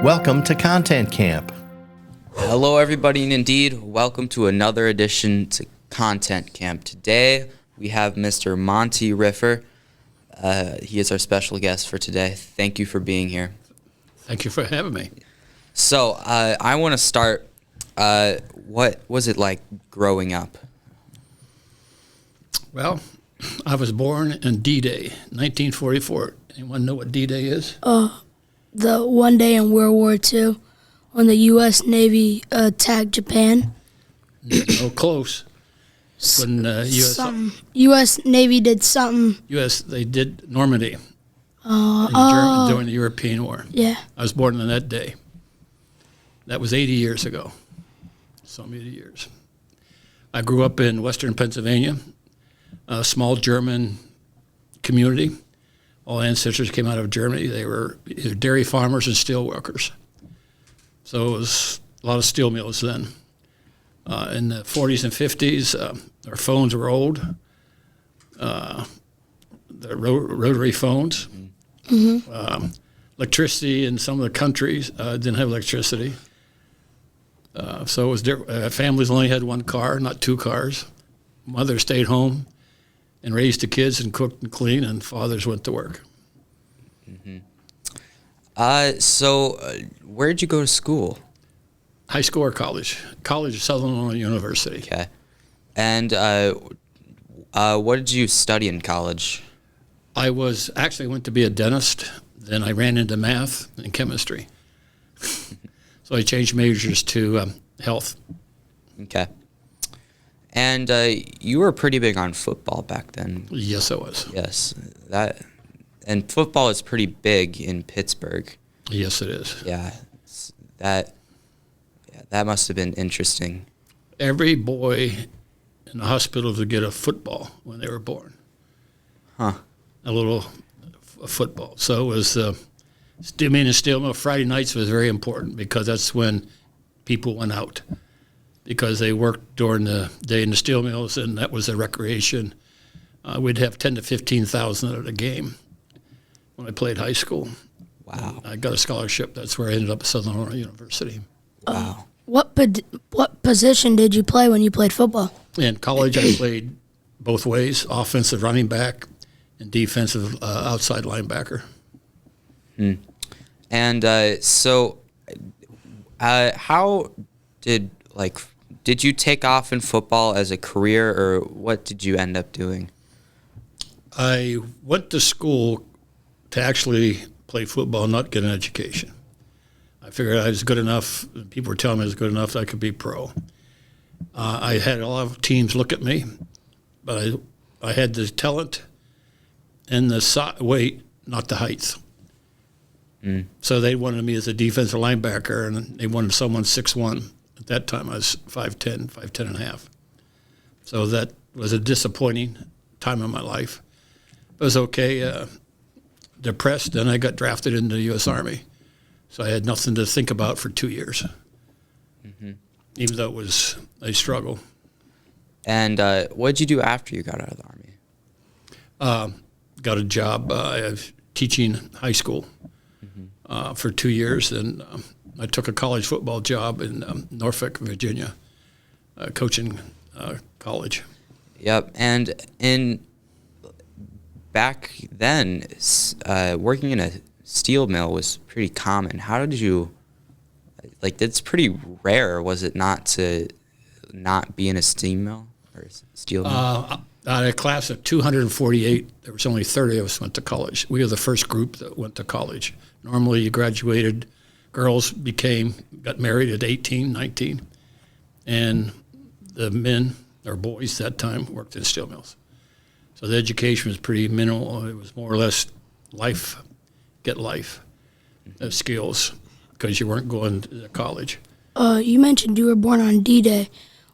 Welcome to Content Camp. Hello, everybody, and indeed, welcome to another edition to Content Camp. Today, we have Mr. Monty Riffer. He is our special guest for today. Thank you for being here. Thank you for having me. So, I want to start. What was it like growing up? Well, I was born in D-Day, 1944. Anyone know what D-Day is? The one day in World War II when the U.S. Navy attacked Japan. No, close. When U.S. Navy did something. they did Normandy during the European War. Yeah. I was born on that day. That was 80 years ago. Some 80 years. I grew up in western Pennsylvania, a small German community. All ancestors came out of Germany. They were either dairy farmers and steel workers. So it was a lot of steel mills then. In the 40s and 50s, our phones were old. The rotary phones. Mm-hmm. Electricity in some of the countries didn't have electricity. So it was families only had one car, not two cars. Mother stayed home and raised the kids and cooked and cleaned, and fathers went to work. Mm-hmm. Where did you go to school? High school or college? College at Southern Illinois University. Okay. And what did you study in college? I went to be a dentist. Then I ran into math and chemistry. So I changed majors to health. Okay. And you were pretty big on football back then. Yes, I was. Yes, and football is pretty big in Pittsburg. Yes, it is. Yeah, that must have been interesting. Every boy in the hospital would get a football when they were born. Huh. A Football. So it was steel mill. Friday nights was very important because that's when people went out, because they worked during the day in the steel mills, and that was their recreation. We'd have 10 to 15,000 at a game when I played high school. Wow. And I got a scholarship. That's where I ended up at Southern Illinois University. Wow. What position did you play when you played football? In college, I played both ways, offensive running back and defensive outside linebacker. And how did you take off in football as a career, or what did you end up doing? I went to school to actually play football, not get an education. I figured I was good enough. People were telling me I was good enough that I could be pro. I had a lot of teams look at me, but I had the talent and the weight, not the height. So they wanted me as a defensive linebacker, and they wanted someone 6'1". At that time, I was 5'10", 5'10 and a half. So that was a disappointing time in my life. It was okay. Depressed, then I got drafted into the U.S. Army. So I had nothing to think about for 2 years, even though it was a struggle. And what did you do after you got out of the Army? Got a job teaching high school for 2 years, and I took a college football job in Norfolk, Virginia, coaching college. Yep. And back then, working in a steel mill was pretty common. How did you, it's pretty rare, was it not, to not be in a steam mill or steel mill? Out of a class of 248, there was only 30 of us went to college. We were the first group that went to college. Normally you graduated, girls got married at 18, 19, and the men, or boys that time, worked in steel mills. So the education was pretty minimal. It was more or less get life skills, because you weren't going to college. You mentioned you were born on D-Day.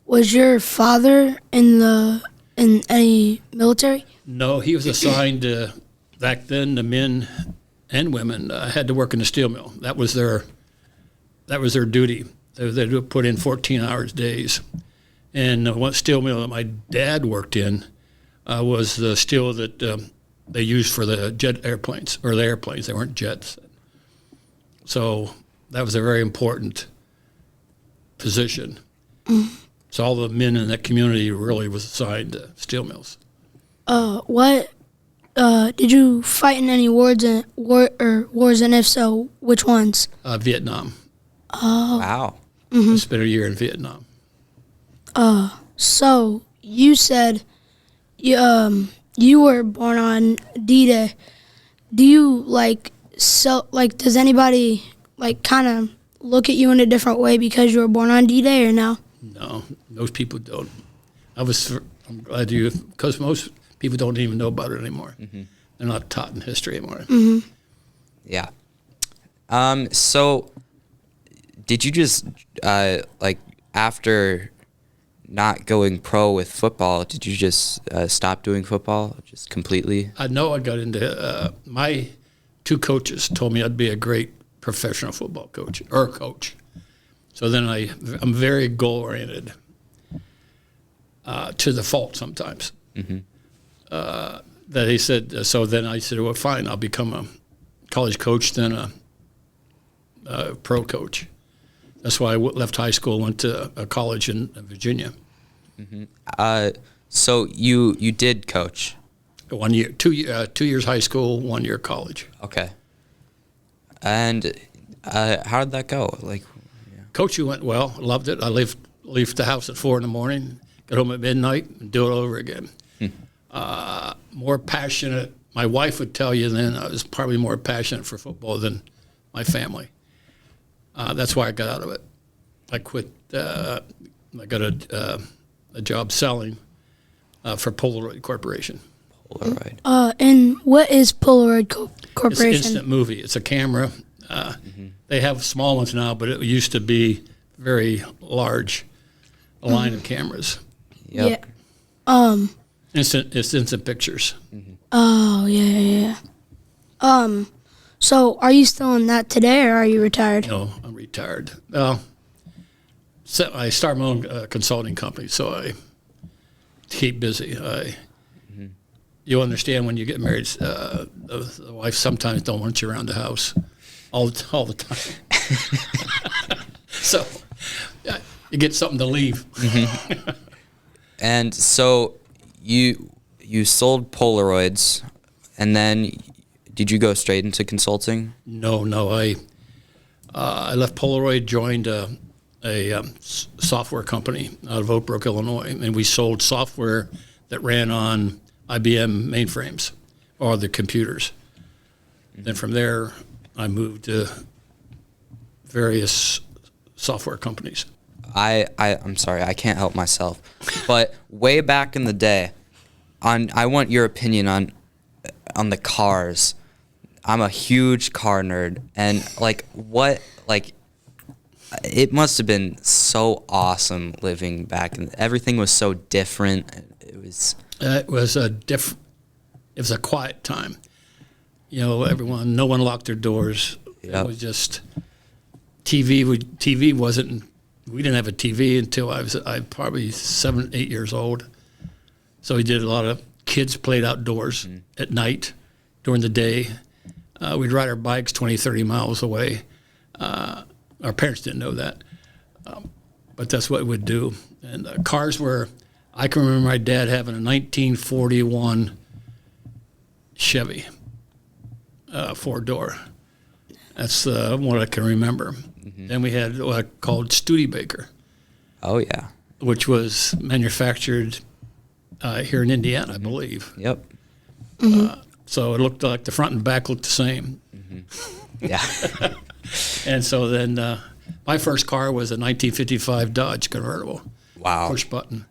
Was your father in any military? No, he was assigned back then. The men and women had to work in the steel mill. That was their duty. They would put in 14 hours days. And one steel mill that my dad worked in was the steel that they used for the jet airplanes, or the airplanes. They weren't jets. So that was a very important position. So all the men in that community really was assigned to steel mills. What did you fight in any wars and if so, which ones? Vietnam. Wow. I spent a year in Vietnam. So you said you were born on D-Day. Do you does anybody kind of look at you in a different way because you were born on D-Day or no? No, most people don't. I'm glad because most people don't even know about it anymore. They're not taught in history anymore. Yeah. So did you just, after not going pro with football, did you just stop doing football just completely? I know I got into, my two coaches told me I'd be a great professional football coach. So then I'm very goal-oriented, to the fault sometimes. That he said, so then I said, well, fine, I'll become a college coach, then a pro coach. That's why I left high school, went to a college in Virginia. So you did coach? 1 year, 2 years high school, 1 year college. Okay. And how did that go? Coaching went well, loved it. I leave the house at 4 a.m, get home at midnight, and do it over again. More passionate. My wife would tell you then I was probably more passionate for football than my family. That's why I got out of it. I quit. I got a job selling for Polaroid Corporation. Polaroid. And what is Polaroid Corporation? It's an instant movie. It's a camera. They have small ones now, but it used to be very large, a line of cameras. Yep. Yeah. It's instant pictures. Oh, yeah. So are you still in that today, or are you retired? No, I'm retired. So I started my own consulting company, so I keep busy. You understand when you get married, the wife sometimes don't want you around the house all the time. So you get something to leave. And so you sold Polaroids, and then did you go straight into consulting? No. I left Polaroid, joined a software company out of Oak Brook, Illinois, and we sold software that ran on IBM mainframes or the computers. Then from there, I moved to various software companies. I'm sorry, I can't help myself. But way back in the day, I want your opinion on the cars. I'm a huge car nerd, and it must have been so awesome living back in. Everything was so different. It was a quiet time. No one locked their doors. Yep. It was just TV. TV wasn't. We didn't have a TV until I was probably 7, 8 years old. So we did a lot of kids played outdoors at night, during the day. We'd ride our bikes 20, 30 miles away. Our parents didn't know that, but that's what we'd do. And cars were. I can remember my dad having a 1941 Chevy, 4-door. That's what I can remember. Then we had what I called Studebaker. Oh, yeah. Which was manufactured here in Indiana, I believe. Yep. So it looked like the front and back looked the same. Yeah. And so then my first car was a 1955 Dodge convertible. Wow. Push button.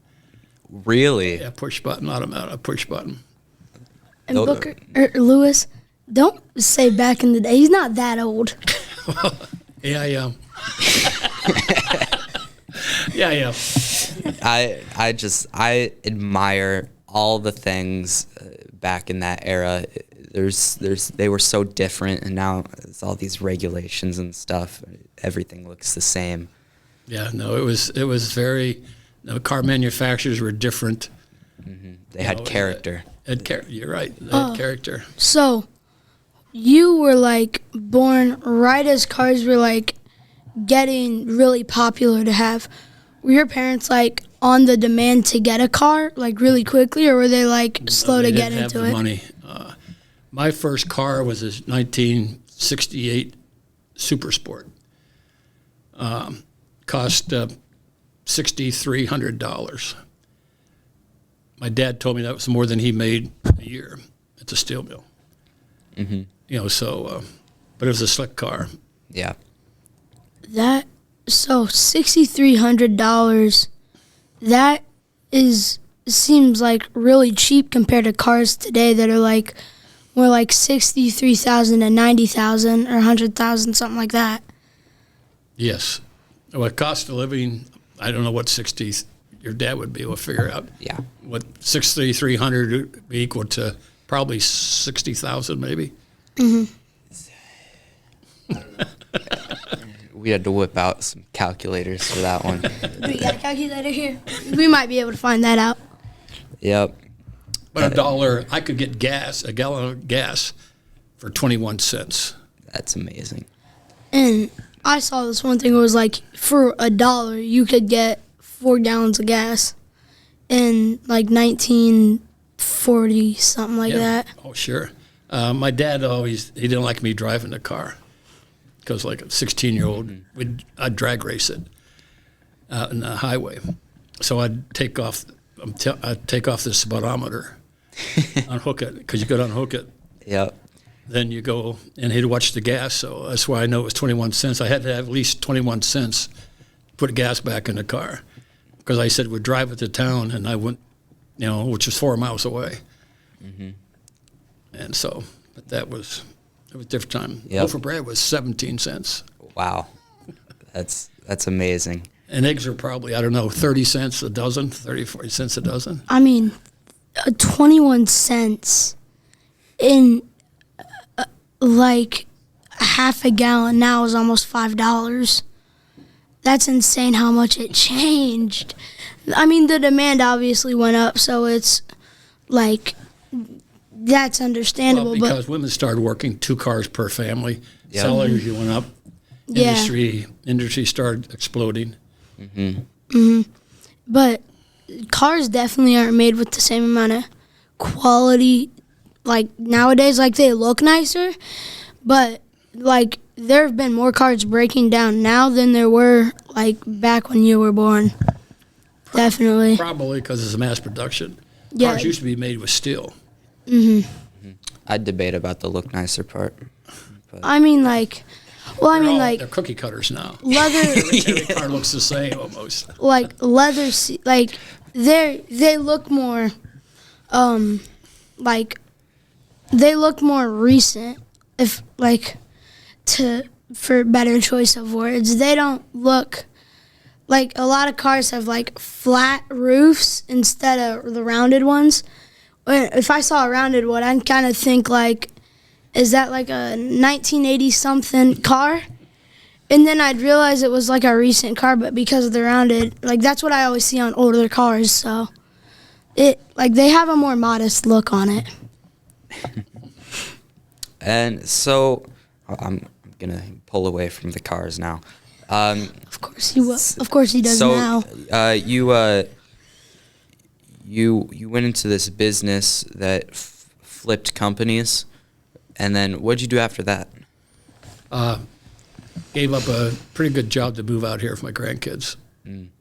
Really? Yeah, push button, automatic, push button. And Booker Lewis, don't say back in the day. He's not that old. Yeah, I am. Yeah, I am. I admire all the things back in that era. They were so different, and now it's all these regulations and stuff. Everything looks the same. Yeah, no, it was very. Car manufacturers were different. They had character. You're right. They had character. So, you were born right as cars were getting really popular to have, were your parents like on the demand to get a car like really quickly, or were they like slow to get into it? They didn't have the money. My first car was a 1968 Super Sport. Cost $6,300. My dad told me that was more than he made a year at the steel mill. Mm-hmm. But it was a slick car. Yeah. So $6,300. That seems like really cheap compared to cars today that are like more like 63,000 and 90,000 or 100,000, something like that. Yes. What cost of living, I don't know what your dad would be able to figure out. Yeah. What 6,300 would be equal to probably 60,000 maybe. Mm-hmm. We had to whip out some calculators for that one. We got a calculator here. We might be able to find that out. Yep. But $1, I could get a gallon of gas for 21 cents. That's amazing. And I saw this one thing. It was like for $1 you could get 4 gallons of gas in like 1940, something like that. Oh, sure. My dad he didn't like me driving the car because like a 16-year-old, I'd drag race it out in the highway. So I'd take off the speedometer, unhook it, because you could unhook it. Yep. Then you go, and he'd watch the gas, so that's why I know it was 21 cents. I had to have at least 21 cents to put gas back in the car, because I said we'd drive it to town, and I went, which was 4 miles away. Mm-hmm. And so, but it was a different time. Yep. Loaf of bread was 17 cents. Wow. That's amazing. And eggs are probably, 30 cents a dozen, 30, 40 cents a dozen. I mean, 21 cents in like half a gallon now is almost $5. That's insane how much it changed. I mean, the demand obviously went up, so it's like that's understandable. Well, because women started working 2 cars per family, Yep. salaries went up, Yeah. industry started exploding. Mm-hmm. Mm-hmm. But cars definitely aren't made with the same amount of quality. Like nowadays, like they look nicer, but like there have been more cars breaking down now than there were like back when you were born. Definitely. Probably because it's mass production. Yeah. Cars used to be made with steel. Mhm. I'd debate about the look nicer part. But I mean, like, well, I mean, They're like cookie cutters now. leather, Every car looks the same almost. like leather, like they look more, like they look more recent. If like for better choice of words, they don't look like a lot of cars have like flat roofs instead of the rounded ones. If I saw a rounded one, I'd kind of think like, is that like a 1980 something car? And then I'd realize it was like a recent car, but because of the rounded, like that's what I always see on older cars. So it like they have a more modest look on it. And so I'm gonna pull away from the cars now. Of course he will. Of course he does so, now. You went into this business that flipped companies, and then what'd you do after that? Gave up a pretty good job to move out here for my grandkids.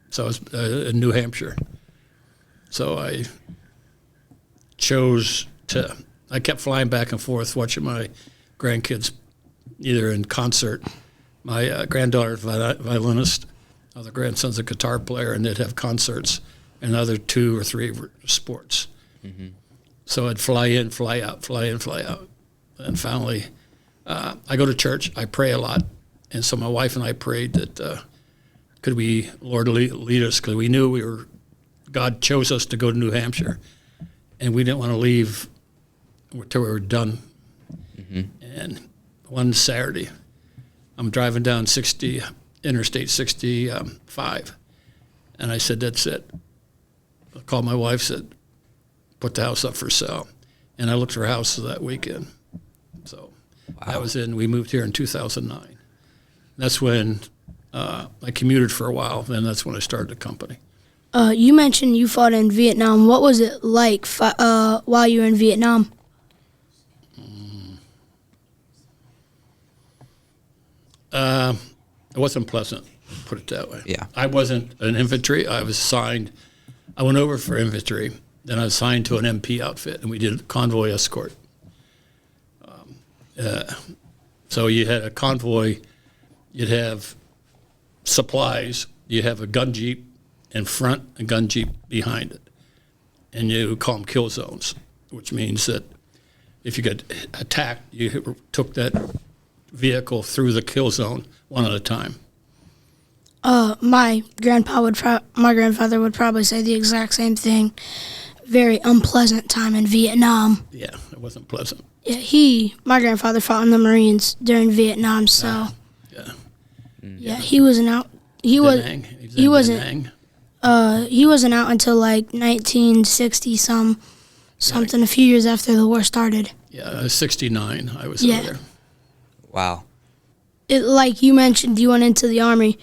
So I was in New Hampshire. So I I kept flying back and forth watching my grandkids either in concert. My granddaughter's a violinist, other grandson's a guitar player, and they'd have concerts, and other 2 or 3 were sports. Mm-hmm. So I'd fly in, fly out, fly in, fly out. And finally, I go to church, I pray a lot. And so my wife and I prayed that could we, Lord, lead us, because we knew God chose us to go to New Hampshire, and we didn't want to leave until we were done. Mm-hmm. And one Saturday, I'm driving down Interstate 65, and I said, that's it. I called my wife, said, put the house up for sale. And I looked for a house that weekend. So that was we moved here in 2009. That's when I commuted for a while. Then that's when I started the company. You mentioned you fought in Vietnam. What was it like while you were in Vietnam? It wasn't pleasant, put it that way. Yeah. I wasn't an infantry. I was assigned. I went over for infantry. Then I was assigned to an MP outfit, and we did convoy escort. So you had a convoy. You'd have supplies. You'd have a gun jeep in front, a gun jeep behind it, and you call them kill zones, which means that if you got attacked, you took that vehicle through the kill zone one at a time. My grandfather would probably say the exact same thing. Very unpleasant time in Vietnam. Yeah, it wasn't pleasant. Yeah, my grandfather fought in the Marines during Vietnam, so Yeah. yeah, he wasn't out. He wasn't. He wasn't out until like 1960 something. A few years after the war started. Yeah, 69. I was Yeah. over there. Wow. Like you mentioned, you went into the Army.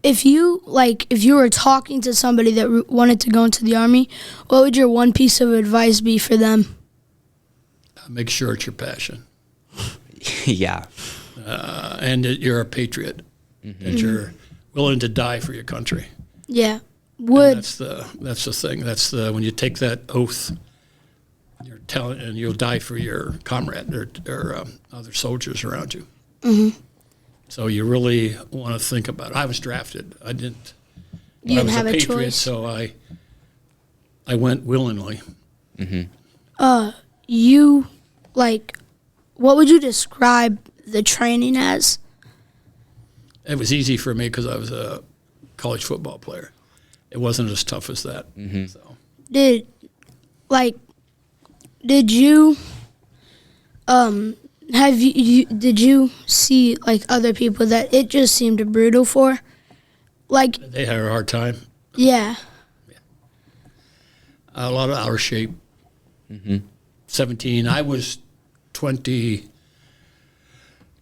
If you were talking to somebody that wanted to go into the Army, what would your one piece of advice be for them? Make sure it's your passion, Yeah. and that you're a patriot, that you're willing to die for your country. Yeah. And that's the thing. That's when you take that oath, you're telling, and you'll die for your comrade or other soldiers around you. Mm-hmm. So you really want to think about it. I was drafted. I didn't. You didn't I was have a a patriot, choice. so I went willingly. You what would you describe the training as? It was easy for me because I was a college football player. It wasn't as tough as that. So Did you did you see like other people that it just seemed brutal for? Like, they had a hard time. yeah. A lot of our shape. 17. I was 20,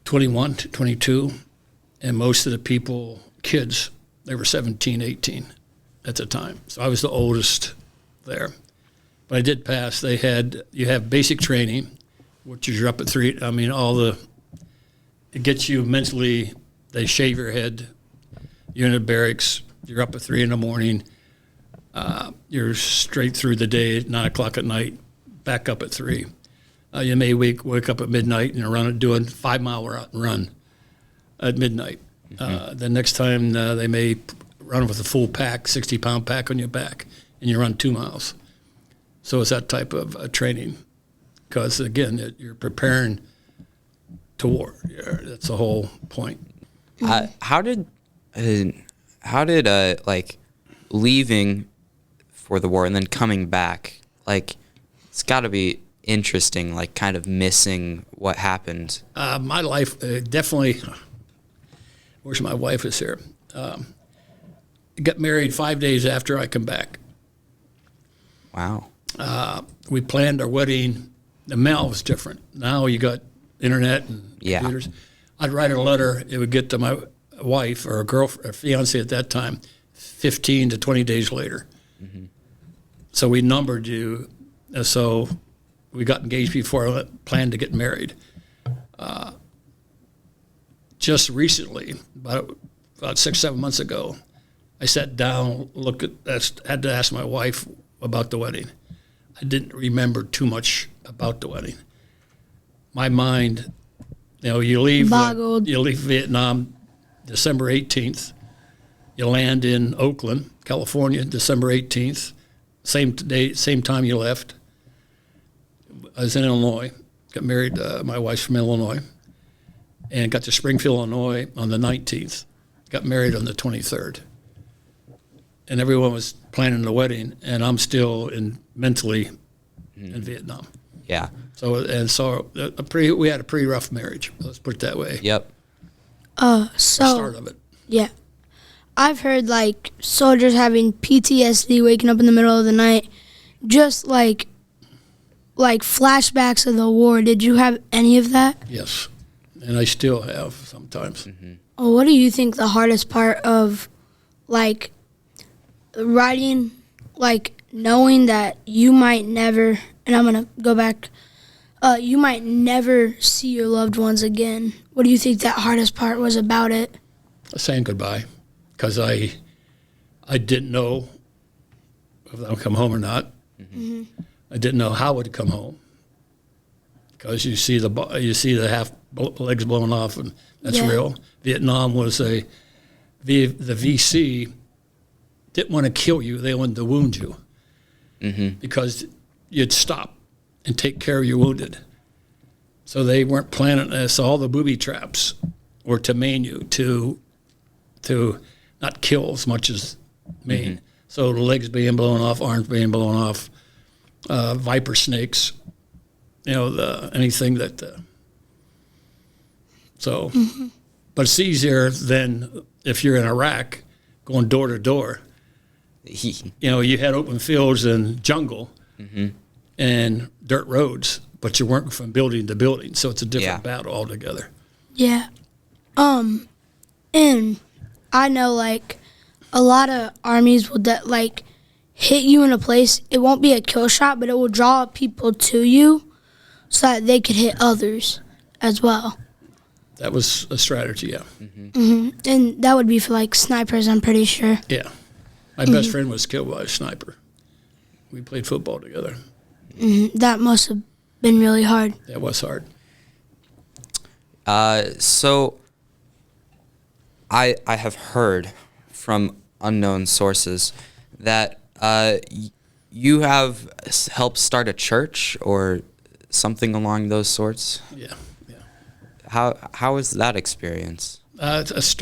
21, 22, and most of the people, kids, they were 17, 18 at the time. So I was the oldest there. But I did pass. You have basic training, which is you're up at 3. I mean, it gets you mentally, they shave your head. You're in the barracks. You're up at 3 in the morning. You're straight through the day at 9 o'clock at night, back up at 3. You may wake up at midnight and doing 5-mile run at midnight. The next time they may run with a full pack, 60-pound pack on your back, and you run 2 miles. So it's that type of training, because again, you're preparing to war. That's the whole point. How did like leaving for the war and then coming back, like it's got to be interesting, like kind of missing what happened. My life definitely. Wish my wife was here. Got married 5 days after I come back. Wow. We planned our wedding. The mail was different. Now you got internet and computers. I'd write a letter. It would get to my wife or a girlfriend, or fiance at that time, 15 to 20 days later. So we numbered you. So we got engaged before I planned to get married. Just recently, about 6-7 months ago, I sat down, had to ask my wife about the wedding. I didn't remember too much about the wedding. My mind, you leave Vietnam December 18th. You land in Oakland, California, December 18th. Same time you left. I was in Illinois. Got married. My wife's from Illinois, and got to Springfield, Illinois on the 19th. Got married on the 23rd. And everyone was planning the wedding, and I'm still mentally in Vietnam. Yeah. So we had a pretty rough marriage. Let's put it that way. Yep. The start of it. Yeah. I've heard like soldiers having PTSD, waking up in the middle of the night, just like flashbacks of the war. Did you have any of that? Yes, and I still have sometimes. What do you think the hardest part of, like, riding, like, knowing that you might never, and I'm going to go back, you might never see your loved ones again. What do you think that hardest part was about it? Saying goodbye, because I didn't know if I would come home or not. Mm-hmm. I didn't know how I would come home, because you see the half legs blown off, and that's real. Vietnam was the VC didn't want to kill you; they wanted to wound you, because you'd stop and take care of your wounded. So they weren't planning this. All the booby traps were to maim you, to not kill as much as maim. So the legs being blown off, arms being blown off, viper snakes, anything that. But it's easier than if you're in Iraq, going door to door. You had open fields and jungle and dirt roads, but you weren't from building to building, so it's a different battle altogether. Yeah. And I know, like, a lot of armies will hit you in a place. It won't be a kill shot, but it will draw people to you so that they could hit others as well. That was a strategy, yeah. And that would be for, like, snipers, I'm pretty sure. Yeah. My best friend was killed by a sniper. We played football together. That must have been really hard. That was hard. So I have heard from unknown sources that you have helped start a church or something along those sorts. Yeah. How was that experience? Ask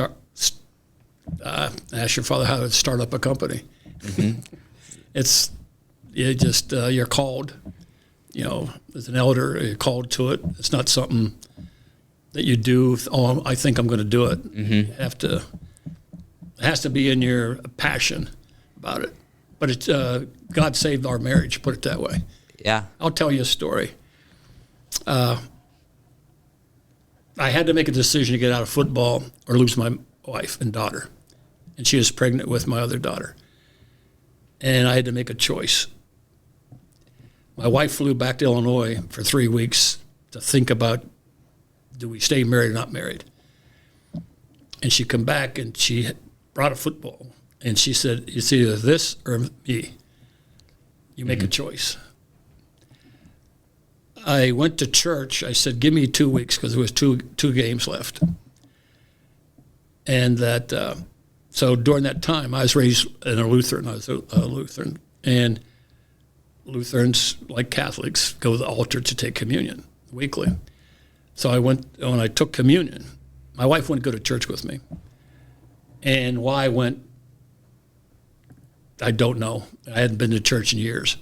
your father how to start up a company. You're called. As an elder, you're called to it. It's not something that you do. Oh, I think I'm going to do it. You have to. It has to be in your passion about it. But it's God saved our marriage. Put it that way. Yeah. I'll tell you a story. I had to make a decision to get out of football or lose my wife and daughter. And she was pregnant with my other daughter. And I had to make a choice. My wife flew back to Illinois for 3 weeks to think about, do we stay married or not married? And she come back and she brought a football. And she said, it's either this or me. You make a choice. I went to church. I said, give me 2 weeks, because there was two games left. And so during that time, I was raised in a Lutheran. I was a Lutheran. And Lutherans, like Catholics, go to the altar to take communion weekly. So when I took communion, my wife wouldn't go to church with me. And why I went, I don't know. I hadn't been to church in years.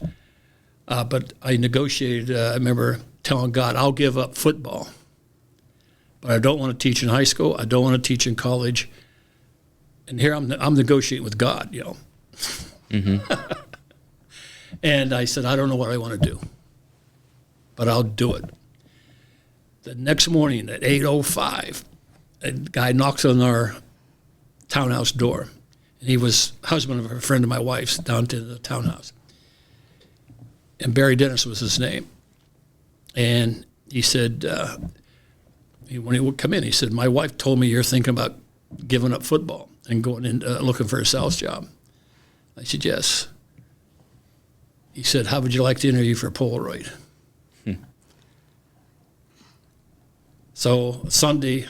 But I negotiated, I remember telling God, I'll give up football. But I don't want to teach in high school. I don't want to teach in college. And here I'm negotiating with God, And I said, I don't know what I want to do, but I'll do it. The next morning at 8:05, a guy knocks on our townhouse door. And he was husband of a friend of my wife's down to the townhouse. And Barry Dennis was his name. And he said, when he would come in, he said, my wife told me you're thinking about giving up football and going in looking for a sales job. I said, yes. He said, how would you like to interview for Polaroid? So Sunday,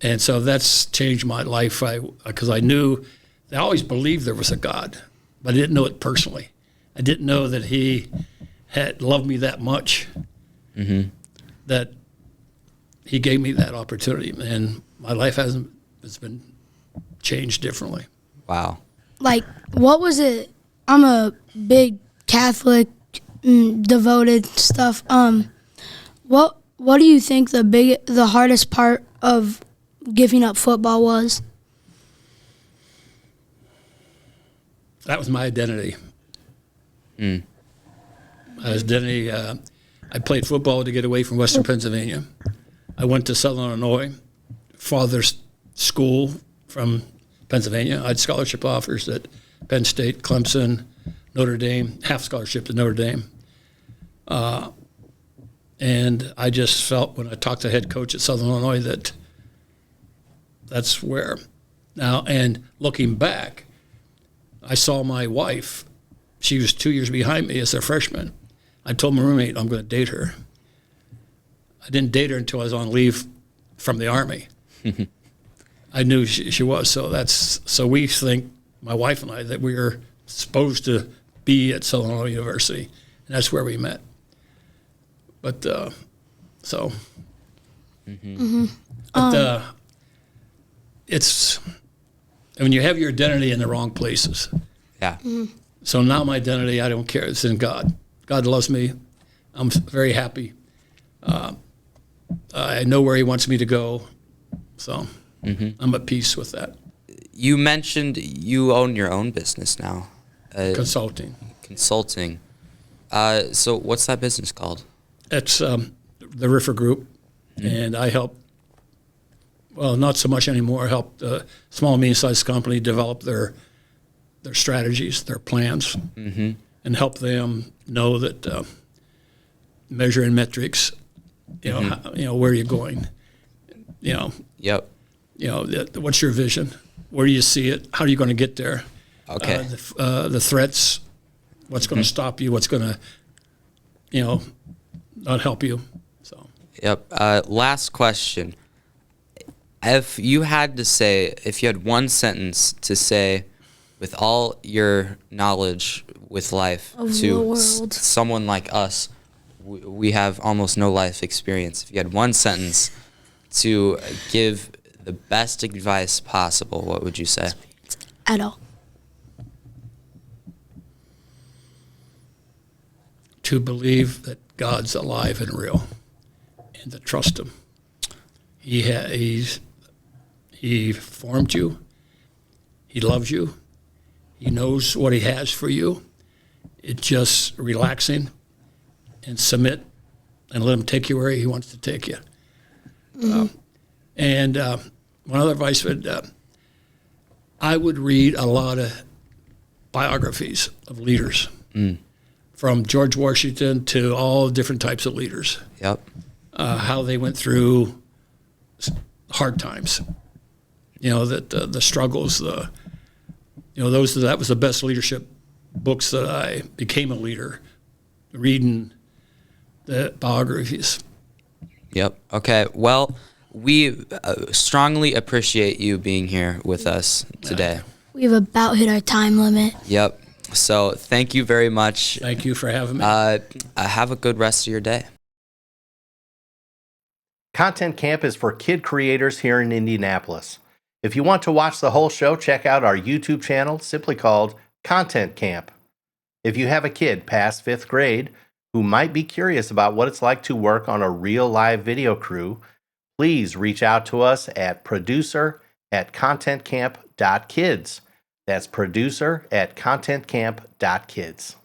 and so that's changed my life, because I knew, I always believed there was a God, but I didn't know it personally. I didn't know that he had loved me that much, that he gave me that opportunity, and my life has been changed differently. Wow. Like, what was it? I'm a big Catholic, devoted stuff. What do you think the hardest part of giving up football was? That was my identity. My identity. I played football to get away from Western Pennsylvania. I went to Southern Illinois father's school from Pennsylvania. I had scholarship offers at Penn State, Clemson, Notre Dame, half scholarship to Notre Dame. And I just felt when I talked to the head coach at Southern Illinois that that's where. Now, and looking back, I saw my wife. She was 2 years behind me as a freshman. I told my roommate I'm going to date her. I didn't date her until I was on leave from the Army. I knew she was. So we think, my wife and I, that we were supposed to be at Southern Illinois University, and that's where we met. But it's when you have your identity in the wrong places. Yeah. So now my identity, I don't care. It's in God. God loves me. I'm very happy. I know where He wants me to go. So I'm at peace with that. You mentioned you own your own business now. Consulting. Consulting. So what's that business called? It's the Riffer Group, and I help, well, not so much anymore, help small, medium-sized company develop their strategies, their plans, and help them know that measuring metrics, where you're going, Yep. What's your vision? Where do you see it? How are you going to get there? Okay. The threats, what's going to stop you? What's going to, not help you? So. Yep. Last question. If you had one sentence to say with all your knowledge with life Of the to world. someone like us, we have almost no life experience. If you had one sentence to give the best advice possible, what would you say? At all. To believe that God's alive and real, and to trust Him. He formed you. He loves you. He knows what He has for you. It's just relaxing and submit and let Him take you where He wants to take you. And one other advice I would read a lot of biographies of leaders. From George Washington to all different types of leaders. Yep. How they went through hard times. The struggles, that was the best leadership books that I became a leader, reading the biographies. Yep. Okay. Well, we strongly appreciate you being here with us today. We've about hit our time limit. Yep. So thank you very much. Thank you for having me. Have a good rest of your day. Content Camp is for kid creators here in Indianapolis. If you want to watch the whole show, check out our YouTube channel, simply called Content Camp. If you have a kid past 5th grade who might be curious about what it's like to work on a real live video crew, please reach out to us at producer@contentcamp.kids. That's producer@contentcamp.kids.